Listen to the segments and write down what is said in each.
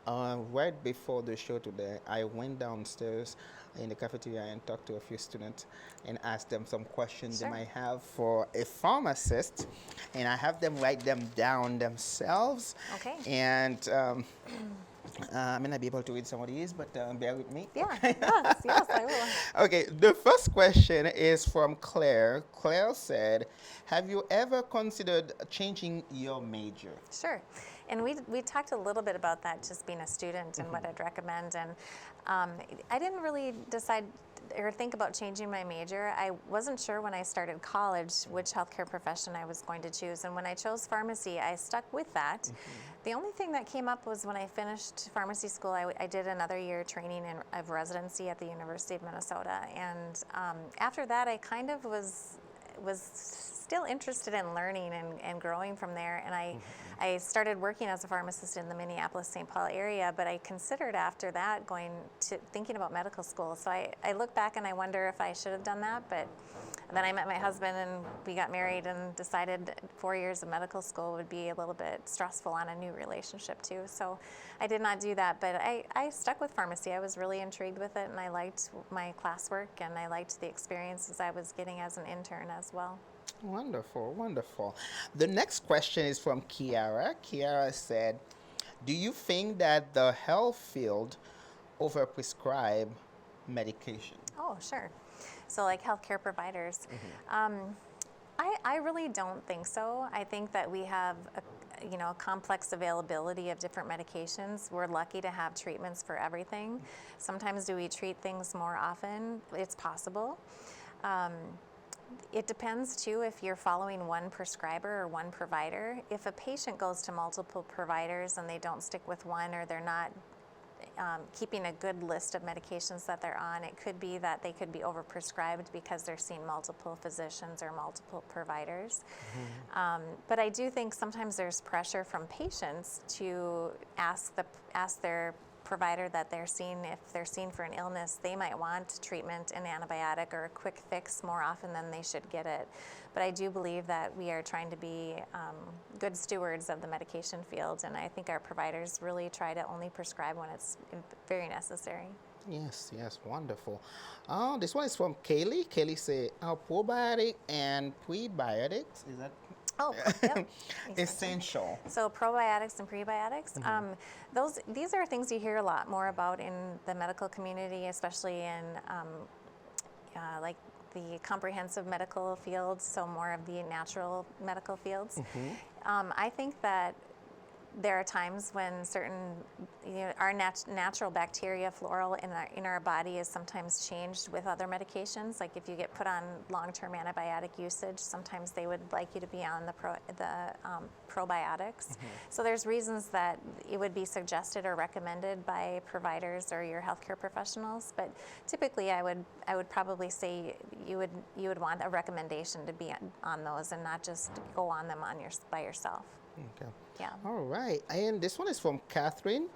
And right before the show today, I went downstairs in the cafeteria and talked to a few students and asked them some questions they Sure. might have for a pharmacist. And I have them write them down themselves. Okay. And I may not be able to read some of these, but bear with me. Yeah. Yes, I will. Okay, the first question is from Claire. Claire said, have you ever considered changing your major? Sure. And we talked a little bit about that, just being a student and what I'd recommend. And I didn't really decide or think about changing my major. I wasn't sure when I started college which healthcare profession I was going to choose. And when I chose pharmacy, I stuck with that. The only thing that came up was when I finished pharmacy school, I did another year training of residency at the University of Minnesota. And after that, I kind of was still interested in learning and growing from there. And I started working as a pharmacist in the Minneapolis-St. Paul area, but I considered after that thinking about medical school. So I look back and I wonder if I should have done that, but then I met my husband and we got married and decided 4 years of medical school would be a little bit stressful on a new relationship too. So I did not do that, but I stuck with pharmacy. I was really intrigued with it and I liked my classwork and I liked the experiences I was getting as an intern as well. Wonderful, wonderful. The next question is from Kiara. Kiara said, do you think that the health field overprescribe medication? Oh, sure. So like healthcare providers. I really don't think so. I think that we have a complex availability of different medications. We're lucky to have treatments for everything. Sometimes do we treat things more often? It's possible. It depends too if you're following one prescriber or one provider. If a patient goes to multiple providers and they don't stick with one, or they're not keeping a good list of medications that they're on, it could be that they could be overprescribed because they're seeing multiple physicians or multiple providers. But I do think sometimes there's pressure from patients to ask their provider that they're seeing, if they're seen for an illness, they might want treatment, an antibiotic or a quick fix more often than they should get it. But I do believe that we are trying to be good stewards of the medication field, and I think our providers really try to only prescribe when it's very necessary. Yes, wonderful. This one is from Kaylee. Kaylee said, are probiotic and prebiotics, is that Oh, yep. essential? So probiotics and prebiotics, these are things you hear a lot more about in the medical community, especially in like the comprehensive medical fields, so more of the natural medical fields. I think that there are times when certain, our natural bacteria, floral in our body is sometimes changed with other medications. Like if you get put on long-term antibiotic usage, sometimes they would like you to be on the probiotics. So there's reasons that it would be suggested or recommended by providers or your healthcare professionals. But typically, I would probably say you would want a recommendation to be on those and not just go on them by yourself. Okay. Yeah. All right. And this one is from Catherine.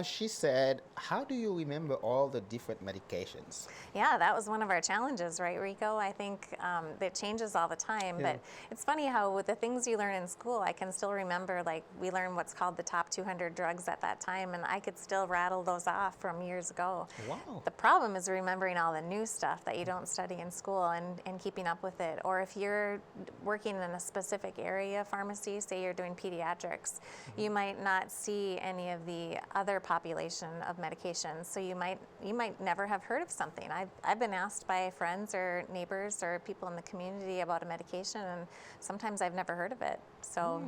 She said, how do you remember all the different medications? Yeah, that was one of our challenges, right, Rico? I think it changes all the time, but it's funny how with the things you learn in school, I can still remember, like we learned what's called the top 200 drugs at that time, and I could still rattle those off from years ago. Wow. The problem is remembering all the new stuff that you don't study in school and keeping up with it. Or if you're working in a specific area of pharmacy, say you're doing pediatrics, you might not see any of the other population of medications, so you might never have heard of something. I've been asked by friends or neighbors or people in the community about a medication, and sometimes I've never heard of it. So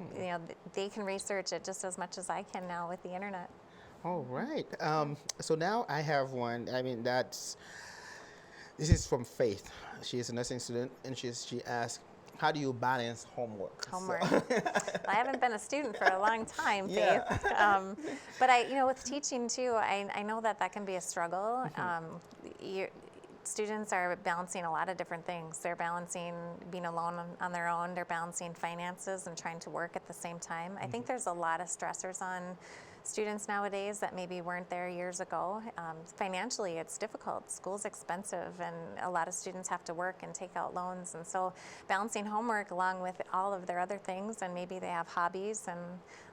they can research it just as much as I can now with the internet. All right. So now I have one. I mean, this is from Faith. She is a nursing student, and she asked, how do you balance homework? Homework. I haven't been a student for a long time, Faith. But with teaching too, I know that can be a struggle. Students are balancing a lot of different things. They're balancing being alone on their own. They're balancing finances and trying to work at the same time. I think there's a lot of stressors on students nowadays that maybe weren't there years ago. Financially, it's difficult. School's expensive, and a lot of students have to work and take out loans. And so balancing homework along with all of their other things, and maybe they have hobbies and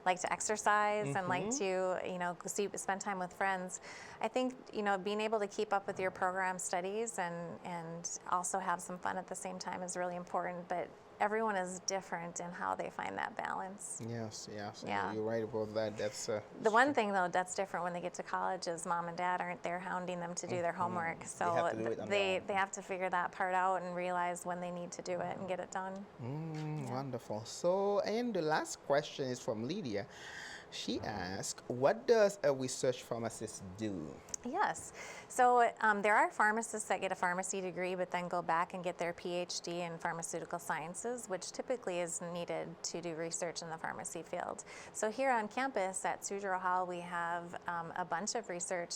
like to exercise and like to, spend time with friends. I think, being able to keep up with your program studies and also have some fun at the same time is really important. But everyone is different in how they find that balance. Yes, yes. Yeah. You're right about that. That's The one thing, though, that's different when they get to college is mom and dad aren't there hounding them to do their homework. So have to do it on their own. they have to figure that part out and realize when they need to do it and get it done. Wonderful. So, and the last question is from Lydia. She asked, what does a research pharmacist do? Yes. So there are pharmacists that get a pharmacy degree but then go back and get their PhD in pharmaceutical sciences, which typically is needed to do research in the pharmacy field. So here on campus at Suzhou Hall, we have a bunch of research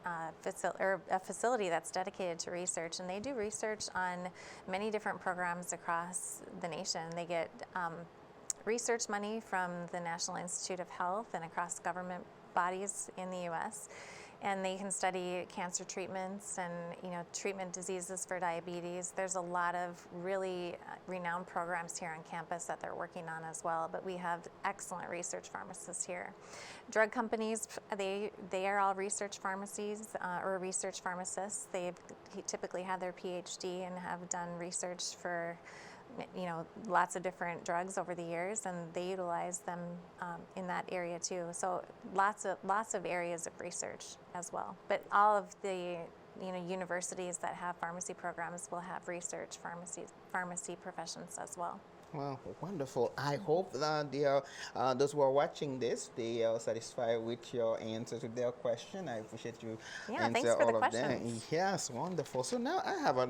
a facility that's dedicated to research, and they do research on many different programs across the nation. They get research money from the National Institute of Health and across government bodies in the U.S., and they can study cancer treatments and treatment diseases for diabetes. There's a lot of really renowned programs here on campus that they're working on as well, but we have excellent research pharmacists here. Drug companies, they are all research pharmacies or research pharmacists. They typically have their PhD and have done research for lots of different drugs over the years, and they utilize them in that area too. So lots of areas of research as well. But all of the universities that have pharmacy programs will have research pharmacy professions as well. Well, wonderful. I hope that those who are watching this, they are satisfied with your answer to their question. I appreciate you Yeah, answer thanks for all the of them. questions. Yes, wonderful. So now I have a